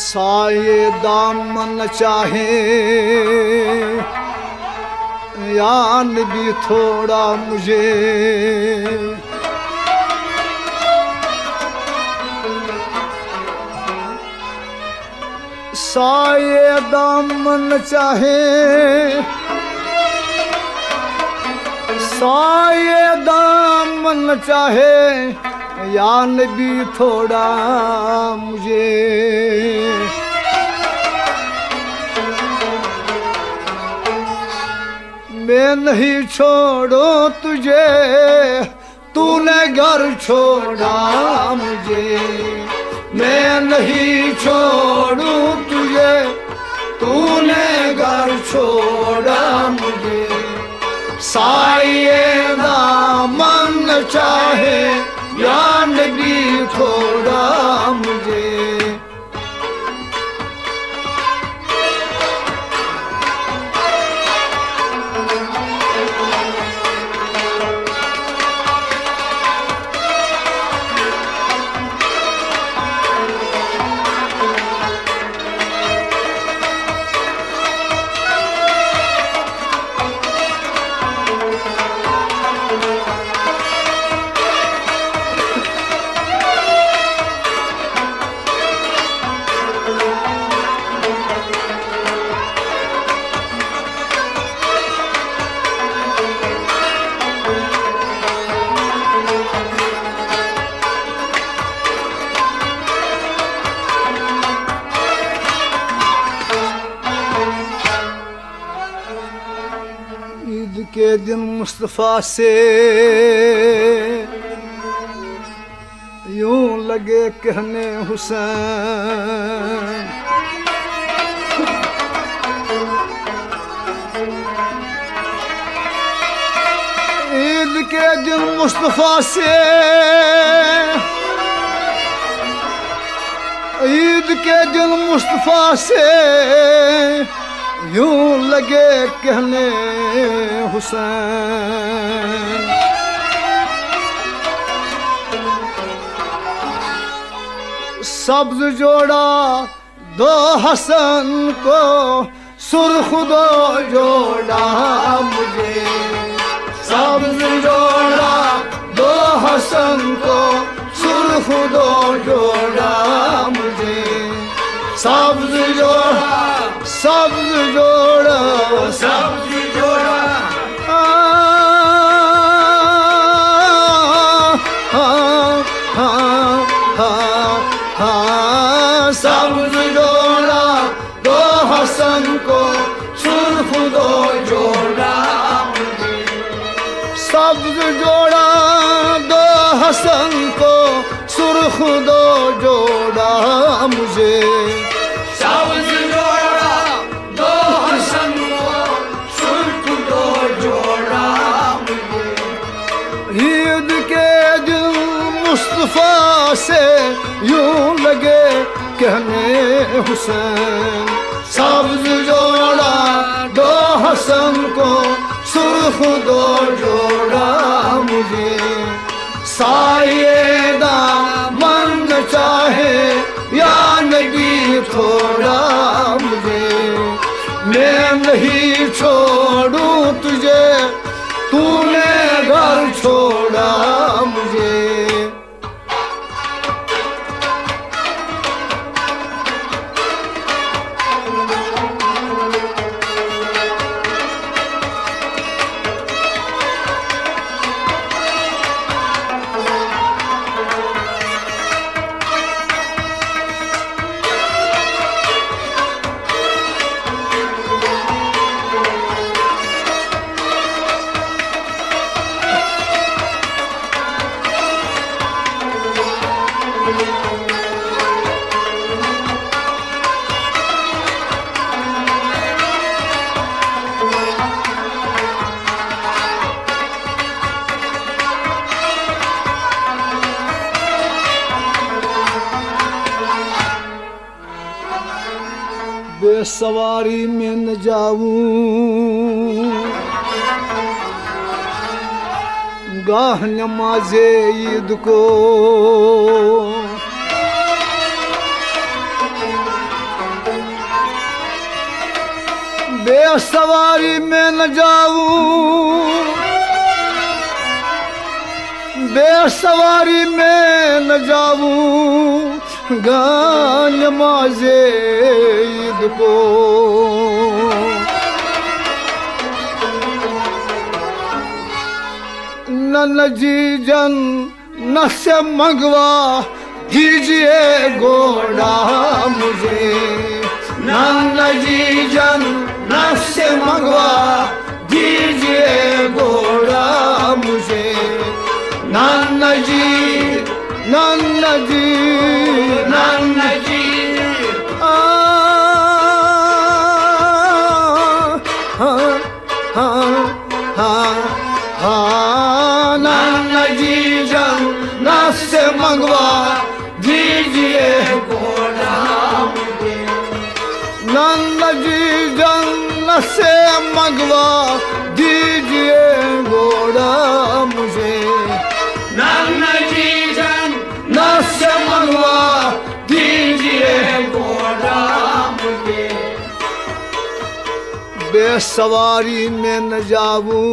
साये दामन चाहे यान भी थोड़ा मुझे, साये दामन चाहे, साये दामन चाहे यान भी थोड़ा मुझे। मैं नहीं छोड़ो तुझे, तूने घर छोड़ा मुझे। मैं नहीं छोड़ू तुझे, तूने घर छोड़ा मुझे। साये दामन चाहे यान भी थोड़ा मुझे। ईद के दिन मुस्तफा से यूं लगे कहने हुसैन, ईद के दिन मुस्तफा से, ईद के दिन मुस्तफा से यूं लगे कहने हुसैन। सब्ज जोड़ा दो हसन को, सुर्ख दो जोड़ा मुझे। सब्ज जोड़ा दो हसन को, सुर्ख दो जोड़ा मुझे। सब्ज जोड़ा, सब्ज जोड़ा, सब्ज जोड़ा, सब्ज जोड़ा दो हसन को, सुर्ख दो जोड़ा मुझे। सब्ज जोड़ा दो हसन को, सुर्ख दो जोड़ा मुझे। सब्ज जोड़ा दो हसन को, सुर्ख दो जोड़ा मुझे। ईद के दिन मुस्तफा से यूं लगे कहने हुसैन। सब्ज जोड़ा दो हसन को, सुर्ख दो जोड़ा मुझे। साये दामन चाहे यान भी थोड़ा मुझे। मैं नहीं छोड़ू तुझे, तूने घर छोड़ा मुझे। बेसवारी में न जाऊं गाह नमाज़े ईद को बेसवारी में न जाऊं बेसवारी में न जाऊं गाह नमाज़े ईद को नन्ना जी जन न से मंगवा दीजिए घोड़ा मुझे नन्ना जी जन न से मंगवा दीजिए घोड़ा मुझे नन्ना जी नन्ना जी नन्ना जी नन्ना जी जन न से मंगवा दीजिए घोड़ा मुझे नन्ना जी जन न से मंगवा दीजिए घोड़ा मुझे नन्ना जी जन न से मंगवा दीजिए घोड़ा मुझे बेसवारी में न जाऊं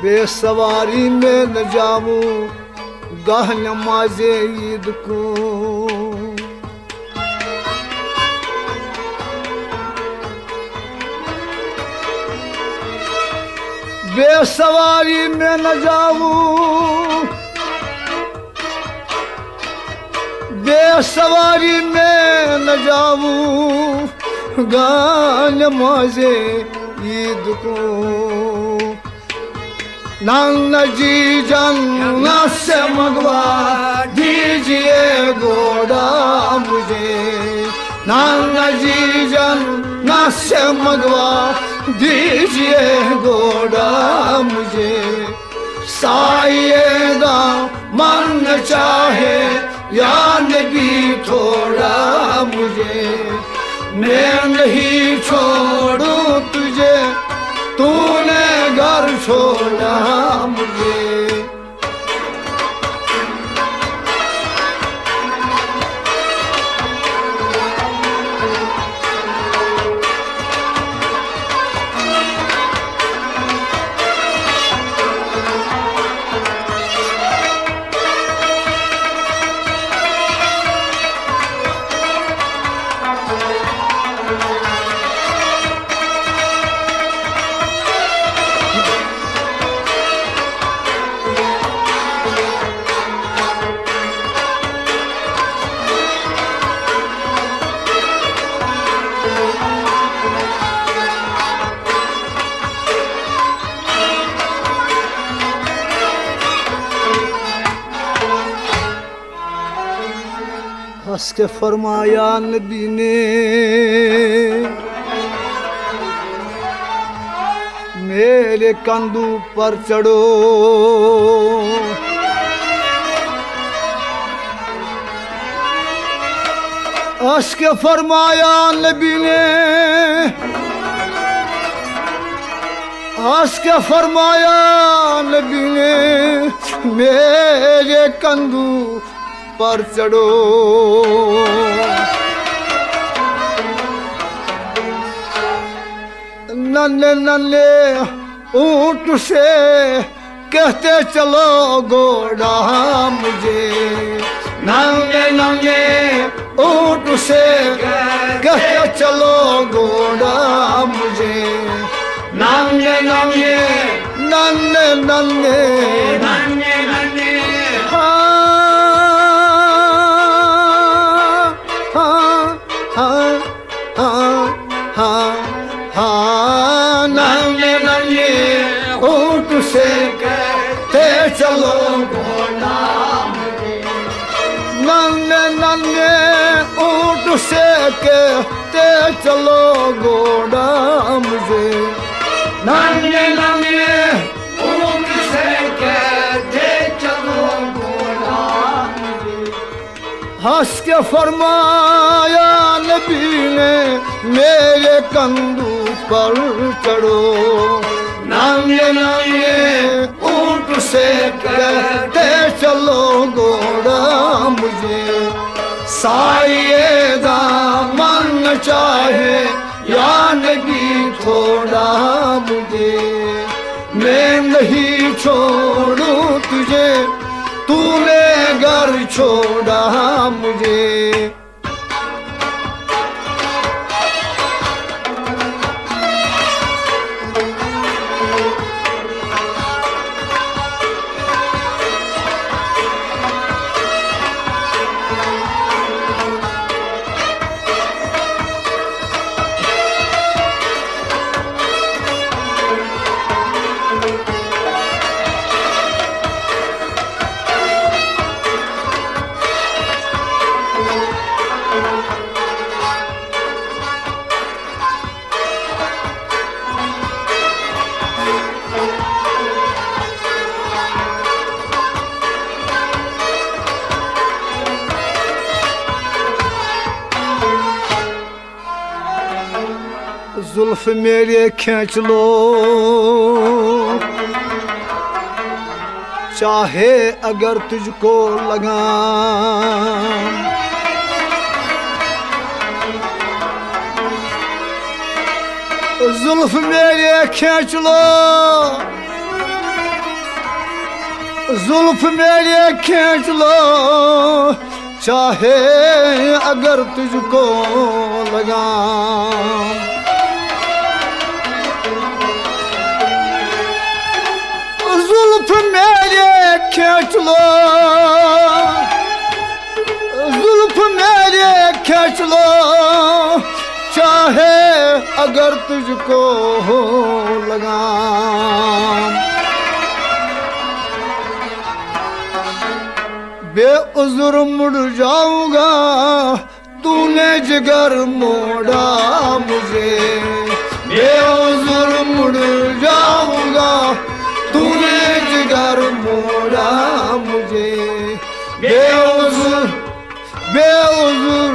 बेसवारी में न जाऊं गाह नमाज़े ईद को बेसवारी में न जाऊं बेसवारी में न जाऊं गाह नमाज़े ईद को नन्ना जी जन न से मंगवा दीजिए घोड़ा मुझे नन्ना जी जन न से मंगवा दीजिए घोड़ा मुझे सायेदा मन चाहे या नबी थोड़ा मुझे मैं नहीं छोड़ूं तुझे तूने घर छोड़ा मुझे हंस के फरमाया नबी ने मेरे कंधू पर चढ़ो हंस के फरमाया नबी ने हंस के फरमाया नबी ने मेरे कंधू पर चढ़ो नन्हे नन्हे ऊंट से कहते चलो घोड़ा मुझे नन्हे नन्हे ऊंट से कहते चलो घोड़ा मुझे नन्हे नन्हे नन्हे नन्हे नन्हे नन्हे नन्हे नन्हे ऊंट से कहते चलो घोड़ा मुझे नन्हे नन्हे ऊंट से कहते चलो घोड़ा मुझे नन्हे नन्हे ऊंट से कहते चलो घोड़ा मुझे हंस के फरमाया नबी ने मेरे कंधों पर चढ़ो। नांगे नांगे ऊंट से कहते चलो घोड़ा मुझे, साये दामन चाहे या नबी थोड़ा मुझे, मैं नहीं छोड़ूं तुझे, तूने घर छोड़ा मुझे। जुल्फ मेरे खींच लो चाहे अगर तुझको लगा, जुल्फ मेरे खींच लो, जुल्फ मेरे खींच लो चाहे अगर तुझको लगा। जुल्फ मेरे खींच लो, जुल्फ मेरे खींच लो चाहे अगर तुझको लगा। बेउज़्र मुड़ जाऊंगा तूने जिगर मोड़ा मुझे, बेउज़्र मुड़ जाऊंगा तूने जिगर मोड़ा मुझे, बेउज़्र बेउज़्र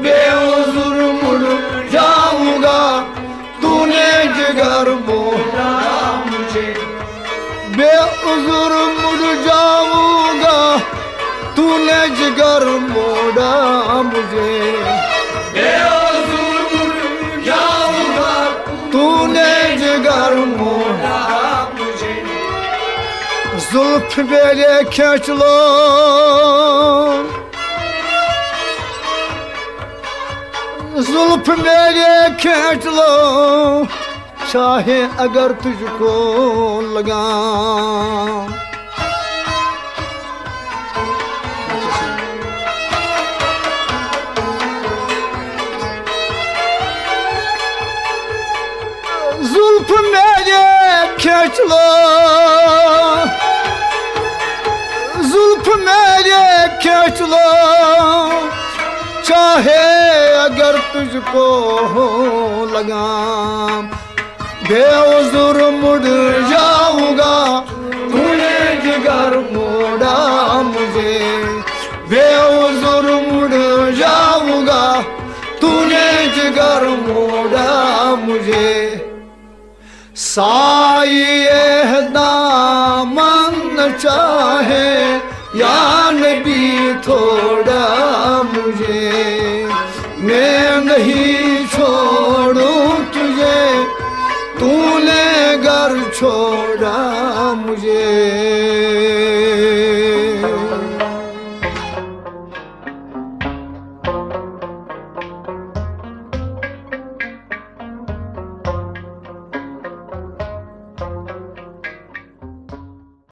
बेउज़्र मुड़ जाऊंगा तूने जिगर मोड़ा मुझे, बेउज़्र मुड़ जाऊंगा तूने जिगर मोड़ा मुझे, बेउज़्र मुड़ जाऊंगा तूने जिगर मोड़ा मुझे। जुल्फ मेरे खींच लो, जुल्फ मेरे खींच लो चाहे अगर तुझको लगा। जुल्फ मेरे खींच लो, जुल्फ मेरे खींच लो चाहे अगर तुझको लगा। बेउज़्र मुड़ जाऊंगा तूने जिगर मोड़ा मुझे, बेउज़्र मुड़ जाऊंगा तूने जिगर मोड़ा मुझे। साये दामन चाहे या नबी थोड़ा मुझे, मैं नहीं छोड़ूं तुझे, तूने घर छोड़ा मुझे।